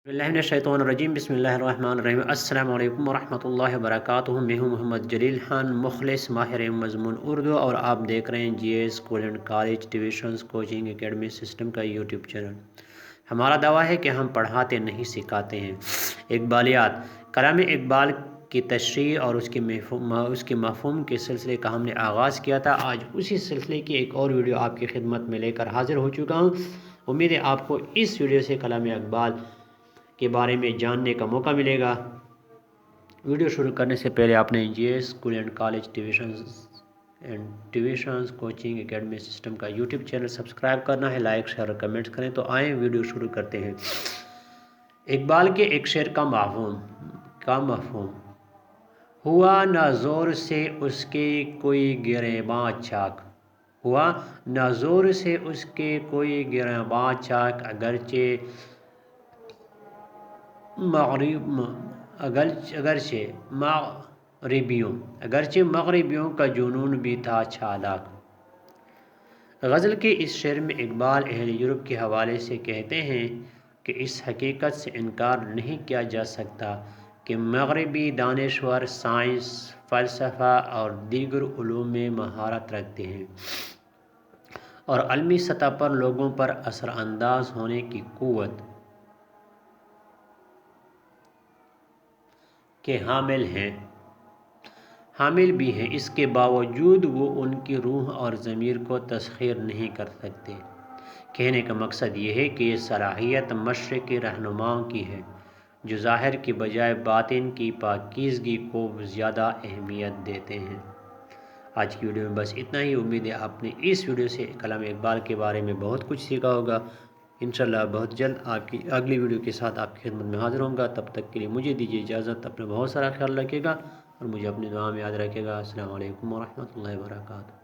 बिस्मिल्लाहिर्रहमानिर्रहीम बिस्मिल्लाहिर्रहमानिर्रहीम अस्सलाम वालेकुम वरहमतुल्लाहि वबरकातुहू। मैं हूँ मोहम्मद जलील खान, मुखलिस माहिर मज़मून उर्दू, और आप देख रहे हैं GS school and college tuitions coaching academy system का यूट्यूब चैनल। हमारा दावा है कि हम पढ़ाते नहीं सिखाते हैं। इकबालियात कलाम इकबाल की तशरीह और उसके मफ़हूम के सिलसिले का हमने आगाज़ किया था। आज उसी सिलसिले की एक और वीडियो आपकी खिदमत में लेकर हाज़िर हो चुका हूँ। उम्मीद है आपको इस वीडियो से कलाम इकबाल के बारे में जानने का मौका मिलेगा। वीडियो शुरू करने से पहले आपने GS school and college tuitions coaching academy system का यूट्यूब चैनल सब्सक्राइब करना है। लाइक शेयर और कमेंट्स करें। तो आए वीडियो शुरू करते हैं। इकबाल के एक शेर का मफ़हूम हुआ न ज़ोर से उसके कोई गिरेबां चाक, हुआ न ज़ोर से उसके कोई गिरेबां चाक, अगरचे मग़रिबियों का जुनून भी था चालाक। गज़ल के इस शेर में इकबाल अहल यूरोप के हवाले से कहते हैं कि इस हकीकत से इनकार नहीं किया जा सकता कि मग़रिबी दानिशवर साइंस, फ़लसफ़ा और दीगर उलूम में महारत रखते हैं और अलमी सतह पर लोगों पर असरअंदाज होने की क़ुव्वत के हामिल भी हैं। इसके बावजूद वो उनकी रूह और ज़मीर को तस्ख़ीर नहीं कर सकते। कहने का मकसद ये है कि ये सलाहियत मशरिक़ी रहनुमाओं की है जो ज़ाहिर की बजाय बातिन की पाकीज़गी को ज़्यादा अहमियत देते हैं। आज की वीडियो में बस इतना ही। उम्मीद है आपने इस वीडियो से कलाम इकबाल के बारे में बहुत कुछ सीखा होगा। इंशाल्लाह बहुत जल्द आपकी अगली वीडियो के साथ आपकी खिदमत में हाज़िर होऊंगा। तब तक के लिए मुझे दीजिए इजाज़त। अपना बहुत सारा ख्याल रखिएगा और मुझे अपनी दुआ में याद रखिएगा। अस्सलाम वालेकुम वरहमतुल्लाहि वबरकातुहू।